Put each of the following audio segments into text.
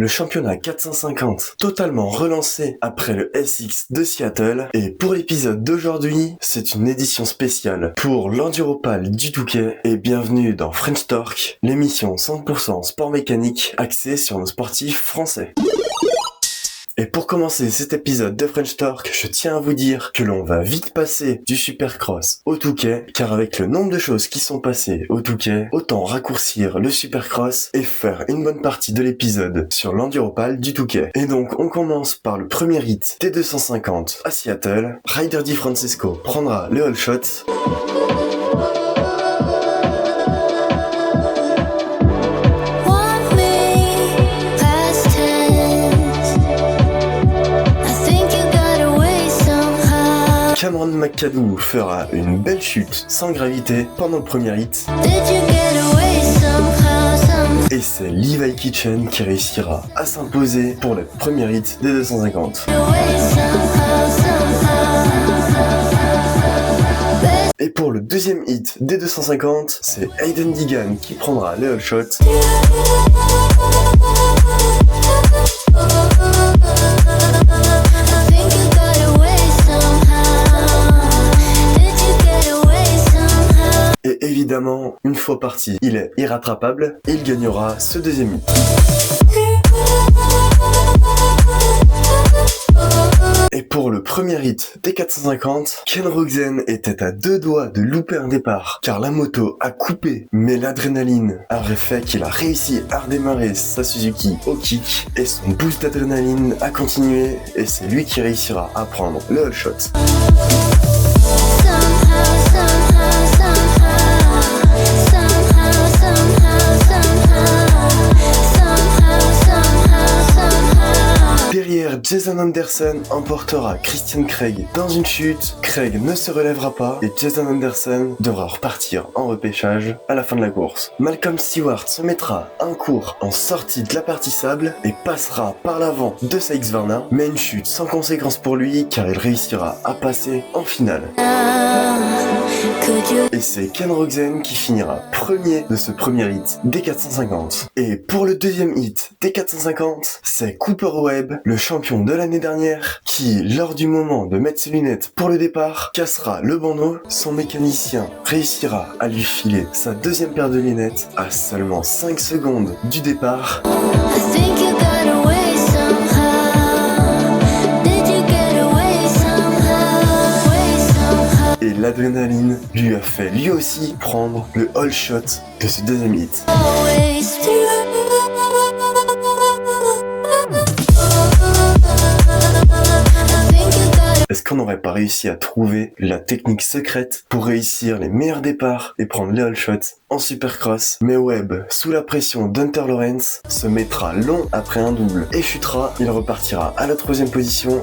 Le championnat 450, totalement relancé après le SX de Seattle. Et pour l'épisode d'aujourd'hui, c'est une édition spéciale pour l'Enduropal du Touquet. Et bienvenue dans French Torque, l'émission 100% sport mécanique axée sur nos sportifs français. Et pour commencer cet épisode de French Torque, je tiens à vous dire que l'on va vite passer du Supercross au Touquet, car avec le nombre de choses qui sont passées au Touquet, autant raccourcir le Supercross et faire une bonne partie de l'épisode sur l'Enduropal du Touquet. Et donc on commence par le premier hit des 250 à Seattle. Ryder Di Francesco prendra le all shot. Cameron McAdoo fera une belle chute sans gravité pendant le premier hit. Et c'est Levi Kitchen qui réussira à s'imposer pour le premier hit des 250. Et pour le deuxième hit des 250, c'est Hayden Deegan qui prendra le all shot. Et évidemment, une fois parti, il est irrattrapable et il gagnera ce deuxième hit. Et pour le premier hit des 450, Ken Rogzen était à deux doigts de louper un départ car la moto a coupé, mais l'adrénaline aurait fait qu'il a réussi à redémarrer sa Suzuki au kick et son boost d'adrénaline a continué et c'est lui qui réussira à prendre le all shot. Derrière, Jason Anderson emportera Christian Craig dans une chute. Craig ne se relèvera pas et Jason Anderson devra repartir en repêchage à la fin de la course. Malcolm Stewart se mettra un cours en sortie de la partie sable et passera par l'avant de Sykes Varna, mais une chute sans conséquence pour lui car il réussira à passer en finale. Et c'est Ken Rogzen qui finira premier de ce premier hit des 450. Et pour le deuxième hit des 450, c'est Cooper Webb, le champion de l'année dernière, qui, lors du moment de mettre ses lunettes pour le départ, cassera le bandeau. Son mécanicien réussira à lui filer sa deuxième paire de lunettes à seulement 5 secondes du départ. Et l'adrénaline lui a fait lui aussi prendre le all shot de ce deuxième hit. Est-ce qu'on n'aurait pas réussi à trouver la technique secrète pour réussir les meilleurs départs et prendre les all shots en Supercross? Mais Webb, sous la pression d'Hunter Lawrence, se mettra long après un double et chutera. Il repartira à la 3e position.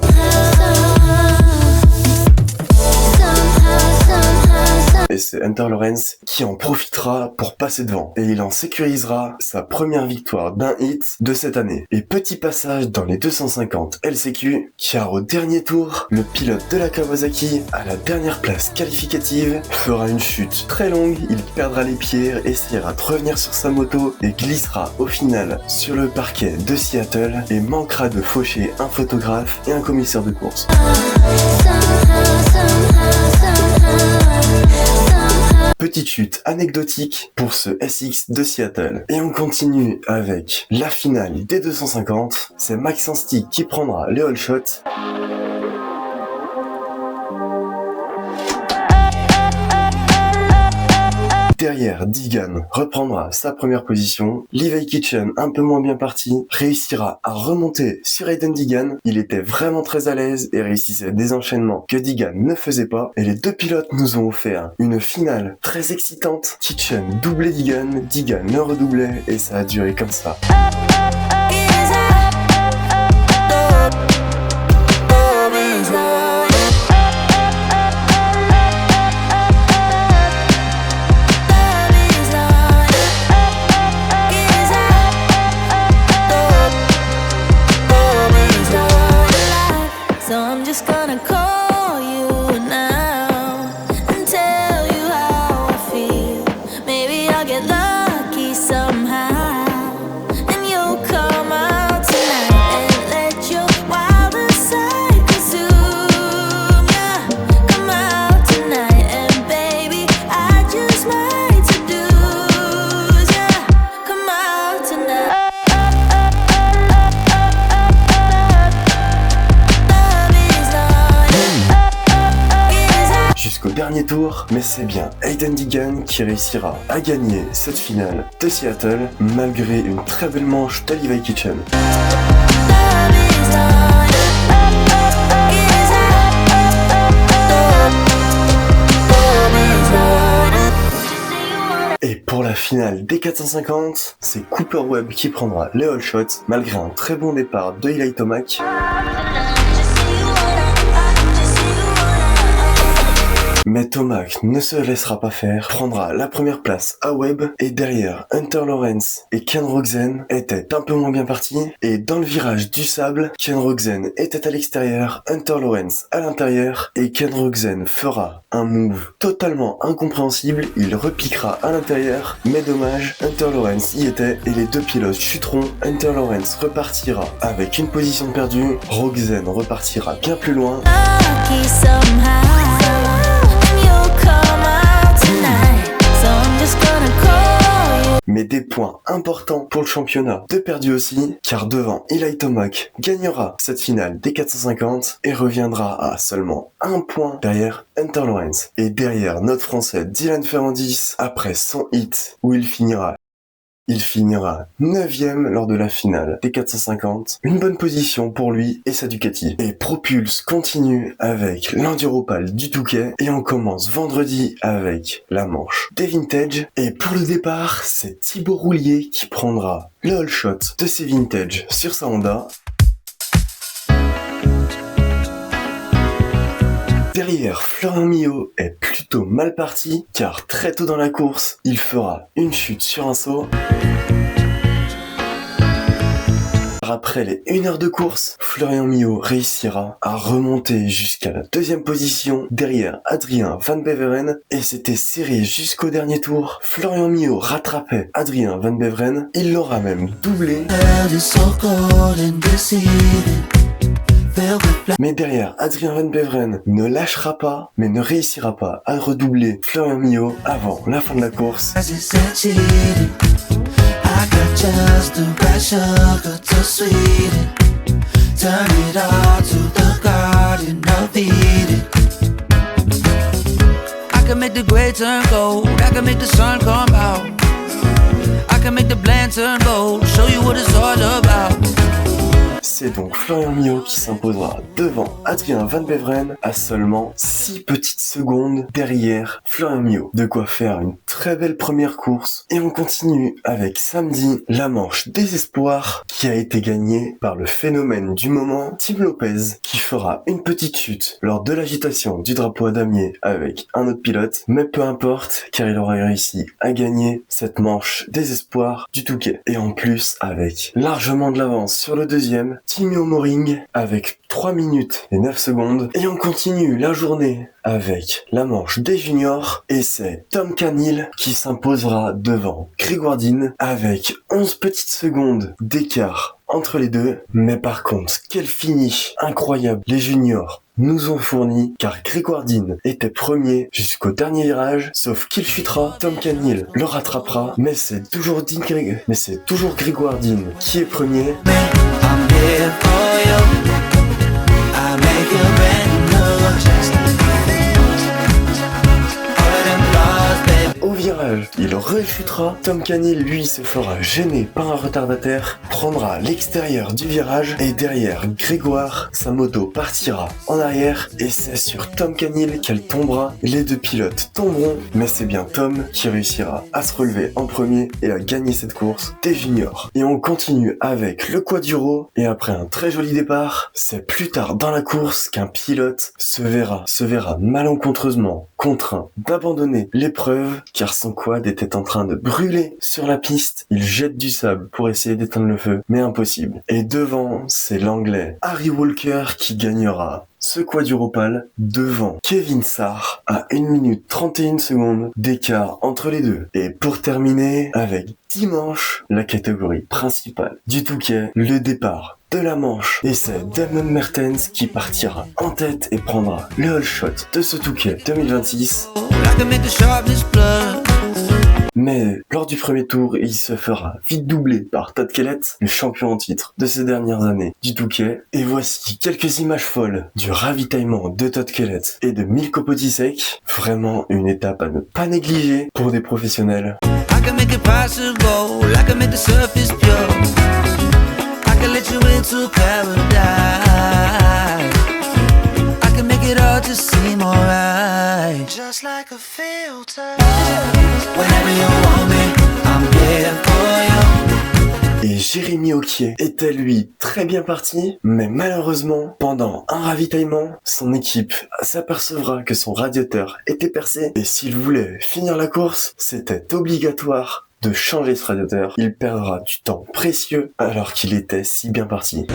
Et c'est Hunter Lawrence qui en profitera pour passer devant. Et il en sécurisera sa première victoire d'un hit de cette année. Et petit passage dans les 250 LCQ, car au dernier tour, le pilote de la Kawasaki, à la dernière place qualificative, fera une chute très longue, il perdra les pieds, essaiera de revenir sur sa moto et glissera au final sur le parquet de Seattle et manquera de faucher un photographe et un commissaire de course. Petite chute anecdotique pour ce SX de Seattle. Et on continue avec la finale des 250. C'est Max Anstieg qui prendra le all shot. Derrière, Deegan reprendra sa première position. Levi Kitchen, un peu moins bien parti, réussira à remonter sur Hayden Deegan. Il était vraiment très à l'aise et réussissait des enchaînements que Deegan ne faisait pas. Et les deux pilotes nous ont offert une finale très excitante. Kitchen doublait Deegan, Deegan le redoublait et ça a duré comme ça. Maybe I'll get lucky somehow, and you'll come out. dernier tour, mais c'est bien Aiden Deegan qui réussira à gagner cette finale de Seattle malgré une très belle manche de Levi Kitchen. Et pour la finale des 450, c'est Cooper Webb qui prendra les all shots malgré un très bon départ de Eli Tomac. Mais Tomac ne se laissera pas faire, prendra la première place à Webb et derrière Hunter Lawrence et Ken Roczen étaient un peu moins bien partis et dans le virage du sable, Ken Roczen était à l'extérieur, Hunter Lawrence à l'intérieur et Ken Roczen fera un move totalement incompréhensible, il repiquera à l'intérieur, mais dommage, Hunter Lawrence y était et les deux pilotes chuteront, Hunter Lawrence repartira avec une position perdue, Roczen repartira bien plus loin. Mais des points importants pour le championnat de perdu aussi, car devant Eli Tomac gagnera cette finale des 450 et reviendra à seulement un point derrière Hunter Lawrence. Et derrière notre français Dylan Ferrandis, après son hit où il finira 9ème lors de la finale des 450. Une bonne position pour lui et sa Ducati. Et Propulse continue avec l'Enduropal du Touquet. Et on commence vendredi avec la manche des Vintage. Et pour le départ, c'est Thibaut Roulier qui prendra le all shot de ses Vintage sur sa Honda. Derrière, Florian Milhaud est plutôt mal parti, car très tôt dans la course, il fera une chute sur un saut. Après les 1 heure de course, Florian Milhaud réussira à remonter jusqu'à la 2e position derrière Adrien Van Beveren et c'était serré jusqu'au dernier tour. Florian Milhaud rattrapait Adrien Van Beveren, il l'aura même doublé. Mais derrière, Adrien Van Beveren ne lâchera pas, mais ne réussira pas à redoubler Florian Milhaud avant la fin de la course. C'est donc Florian Milhaud qui s'imposera devant Adrien Van Beveren à seulement 6 petites secondes derrière Florian Milhaud. De quoi faire une très belle première course. Et on continue avec samedi, la manche des espoirs qui a été gagnée par le phénomène du moment, Tim Lopez, qui fera une petite chute lors de l'agitation du drapeau à damier avec un autre pilote. Mais peu importe, car il aura réussi à gagner cette manche des espoirs du Touquet. Et en plus, avec largement de l'avance sur le deuxième, Timmy O'Moring avec 3 minutes et 9 secondes. Et on continue la journée avec la manche des juniors et c'est Tom Canil qui s'imposera devant Grégoire Dean avec 11 petites secondes d'écart entre les deux. Mais par contre, quel finish incroyable les juniors nous ont fourni, car Grégoire Dean était premier jusqu'au dernier virage, sauf qu'il chutera, Tom Canil le rattrapera, mais c'est toujours Grégoire Dean qui est premier. Au virage, il rechutera. Tom Canil, lui, se fera gêner par un retardataire, prendra l'extérieur du virage et derrière Grégoire, sa moto partira en arrière et c'est sur Tom Canil qu'elle tombera. Les deux pilotes tomberont, mais c'est bien Tom qui réussira à se relever en premier et à gagner cette course des juniors. Et on continue avec le quaduro et après un très joli départ, c'est plus tard dans la course qu'un pilote se verra malencontreusement contraint d'abandonner l'épreuve car son quad était en train de brûler sur la piste. Il jette du sable pour essayer d'éteindre le feu, mais impossible. Et devant, c'est l'anglais Harry Walker qui gagnera ce quadruopale devant Kevin Sarr à 1 minute 31 secondes d'écart entre les deux. Et pour terminer avec dimanche, la catégorie principale du Touquet, le départ de la manche. Et c'est Damon Mertens qui partira en tête et prendra le all shot de ce Touquet 2026. Mais lors du premier tour, il se fera vite doubler par Todd Kellett, le champion en titre de ces dernières années du Touquet. Et voici quelques images folles du ravitaillement de Todd Kellett et de Milko Potisek. Vraiment une étape à ne pas négliger pour des professionnels. I can make it possible, I can make the surface pure, I can let you into paradise, I can make it all just seem alright, just like a filter. Whenever you want me, I'm here for you. Et Jérémy Auquier était lui très bien parti, mais malheureusement, pendant un ravitaillement, son équipe s'apercevra que son radiateur était percé et s'il voulait finir la course, c'était obligatoire de changer ce radiateur. Il perdra du temps précieux alors qu'il était si bien parti.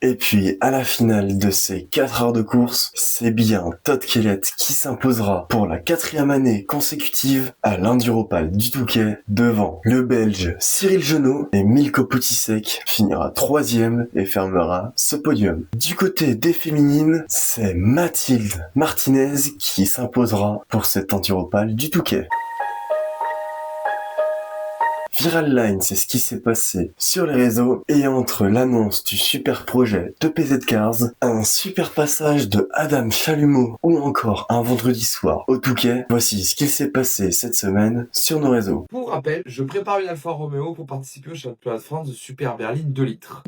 Et puis, à la finale de ces 4 heures de course, c'est bien Todd Kellett qui s'imposera pour la 4e année consécutive à l'Enduropal du Touquet devant le Belge Cyril Genot, et Milko Potisek finira 3e et fermera ce podium. Du côté des féminines, c'est Mathilde Martinez qui s'imposera pour cet Enduropal du Touquet. Viral Line, c'est ce qui s'est passé sur les réseaux, et entre l'annonce du super projet de PZ Cars, un super passage de Adam Chalumeau ou encore un vendredi soir au Touquet, voici ce qu'il s'est passé cette semaine sur nos réseaux. Pour rappel, je prépare une Alfa Romeo pour participer au championnat de France de Super Berline 2 litres.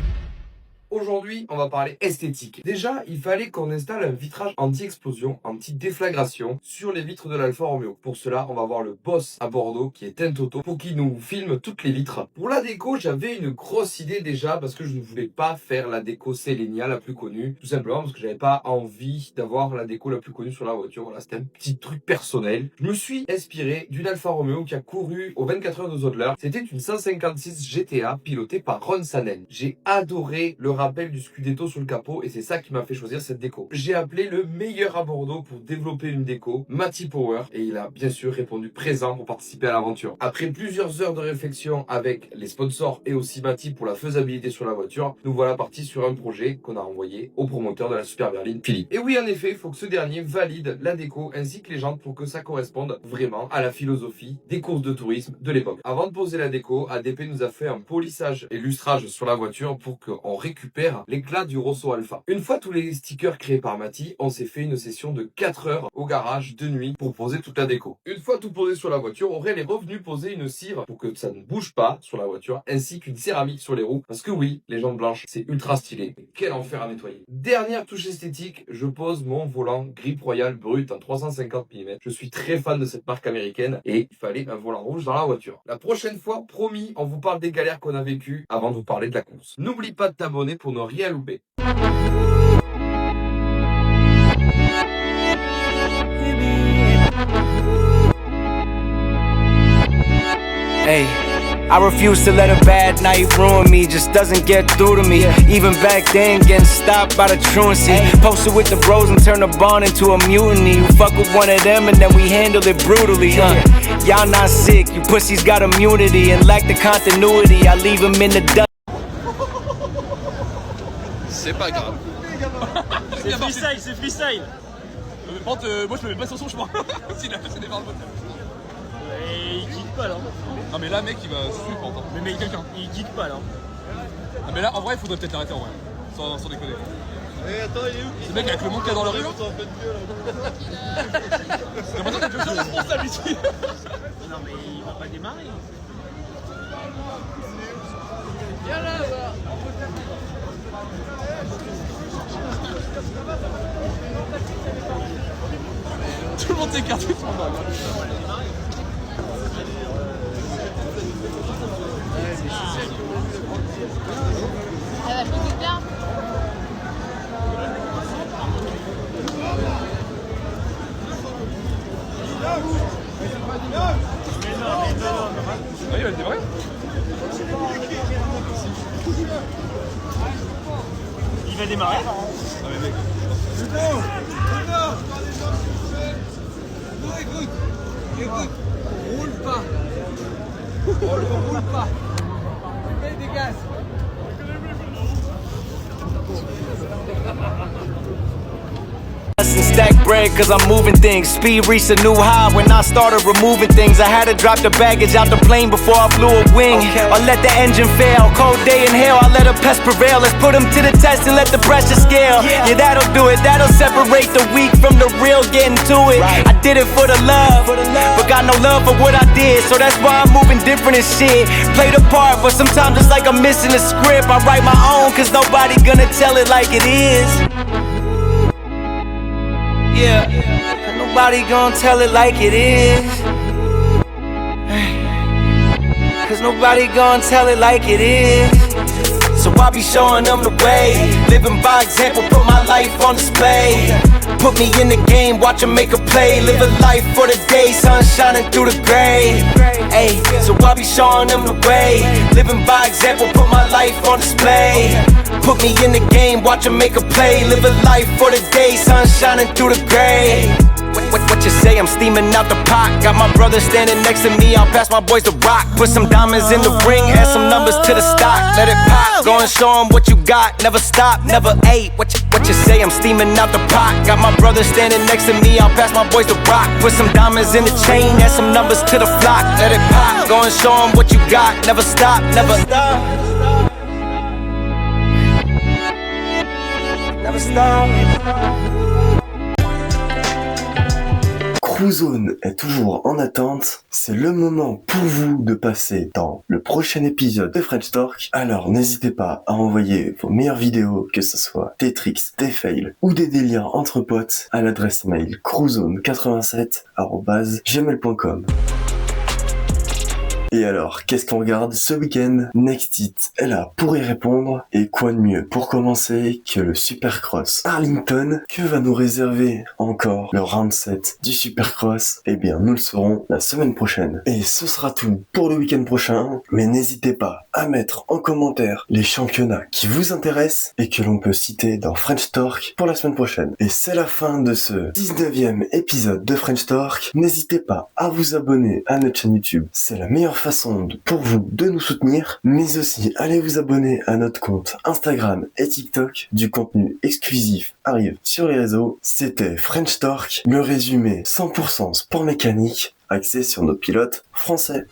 Aujourd'hui, on va parler esthétique. Déjà, il fallait qu'on installe un vitrage anti-explosion, anti-déflagration sur les vitres de l'Alfa Romeo. Pour cela, on va voir le boss à Bordeaux qui est Tint Auto pour qu'il nous filme toutes les vitres. Pour la déco, j'avais une grosse idée déjà parce que je ne voulais pas faire la déco Célenia la plus connue. Tout simplement parce que j'avais pas envie d'avoir la déco la plus connue sur la voiture. Voilà, c'était un petit truc personnel. Je me suis inspiré d'une Alfa Romeo qui a couru aux 24 heures de Zodler. C'était une 156 GTA pilotée par Ron Sanen. J'ai adoré le rappel du Scudetto sur le capot et c'est ça qui m'a fait choisir cette déco. J'ai appelé le meilleur à Bordeaux pour développer une déco, Matty Power, et il a bien sûr répondu présent pour participer à l'aventure. Après plusieurs heures de réflexion avec les sponsors et aussi Matty pour la faisabilité sur la voiture, nous voilà partis sur un projet qu'on a envoyé au promoteur de la Super Berline, Philippe. Et oui, en effet, il faut que ce dernier valide la déco ainsi que les jantes pour que ça corresponde vraiment à la philosophie des courses de tourisme de l'époque. Avant de poser la déco, ADP nous a fait un polissage et lustrage sur la voiture pour qu'on récupère l'éclat du Rosso Alpha. Une fois tous les stickers créés par Matty, on s'est fait une session de 4 heures au garage de nuit pour poser toute la déco. Une fois tout posé sur la voiture, Aurel est revenu poser une cire pour que ça ne bouge pas sur la voiture, ainsi qu'une céramique sur les roues. Parce que oui, les jantes blanches, c'est ultra stylé. Mais quel enfer à nettoyer. Dernière touche esthétique, je pose mon volant Grip Royal brut en 350 mm. Je suis très fan de cette marque américaine et il fallait un volant rouge dans la voiture. La prochaine fois, promis, on vous parle des galères qu'on a vécues avant de vous parler de la course. N'oublie pas de t'abonner pour ne rien louper. Hey, I refuse to let a bad night ruin me, just doesn't get through to me. Even back then, getting stopped by the truancy. Posted with the bros and turn the bond into a mutiny. You fuck with one of them and then we handle it brutally. Y'all not sick, you pussies got immunity and lack the continuity. I leave them in the dust. C'est pas grave. C'est freestyle, c'est freestyle. Moi je me mets pas sur son chemin. S'il a fait ses départs de moteur. Et il kick pas là. Non mais là mec il va super longtemps. Mais mec, il kick pas là. Ah mais là en vrai il faudrait peut-être l'arrêter en vrai. Sans déconner. Et attends, il est où? Ce mec avec le monde qu'il y a dans la rue. C'est l'impression d'être le seul responsable ici. Non mais il va pas démarrer. Viens là, va. Tout le monde s'écarte, tout le monde va. Elle va finir bien. Ah, il va le démarrer. Il va démarrer. Ah mais mec. Écoute, roule pas. On ne roule pas. Mets des gaz. And stack bread cause I'm moving things. Speed reached a new high when I started removing things. I had to drop the baggage out the plane before I flew a wing. Or let the engine fail. Cold day in hell, I let a pest prevail. Let's put them to the test and let the pressure scale. Yeah, that'll do it. That'll separate the weak from the real, getting to it. I did it for the love, but got no love for what I did. So that's why I'm moving different and shit. Play the part, but sometimes it's like I'm missing a script. I write my own cause nobody gonna tell it like it is. Yeah, nobody gonna tell it like it is. Cause nobody gonna tell it like it is. So I'll be showing them the way. Living by example, put my life on display. Put me in the game, watch them make a play. Live a life for the day, sun shining through the gray. Ay, so I'll be showing them the way. Living by example, put my life on display. Put me in the game, watch them make a play. Live a life for the day, sun shining through the gray. What you say? I'm steaming out the pot. Got my brother standing next to me. I'll pass my boys the rock. Put some diamonds in the ring, add some numbers to the stock. Let it pop. Go and show them what you got. Never stop, never ate. What you say? I'm steaming out the pot. Got my brother standing next to me. I'll pass my boys the rock. Put some diamonds in the chain, add some numbers to the flock. Let it pop. Go and show them what you got. Never stop, never stop. Never stop. Crewzone est toujours en attente, c'est le moment pour vous de passer dans le prochain épisode de French Torque. Alors n'hésitez pas à envoyer vos meilleures vidéos, que ce soit des tricks, des fails ou des délires entre potes à l'adresse mail crewzone87@gmail.com. Et alors, qu'est-ce qu'on regarde ce week-end? Nextit est là pour y répondre. Et quoi de mieux pour commencer que le Supercross Arlington? Que va nous réserver encore le round 7 du Supercross? Eh bien, nous le saurons la semaine prochaine. Et ce sera tout pour le week-end prochain. Mais n'hésitez pas à mettre en commentaire les championnats qui vous intéressent et que l'on peut citer dans French Torque pour la semaine prochaine. Et c'est la fin de ce 19e épisode de French Torque. N'hésitez pas à vous abonner à notre chaîne YouTube. C'est la meilleure façon pour vous de nous soutenir, mais aussi allez vous abonner à notre compte Instagram et TikTok. Du contenu exclusif arrive sur les réseaux. C'était French Torque, le résumé 100% sport mécanique axé sur nos pilotes français.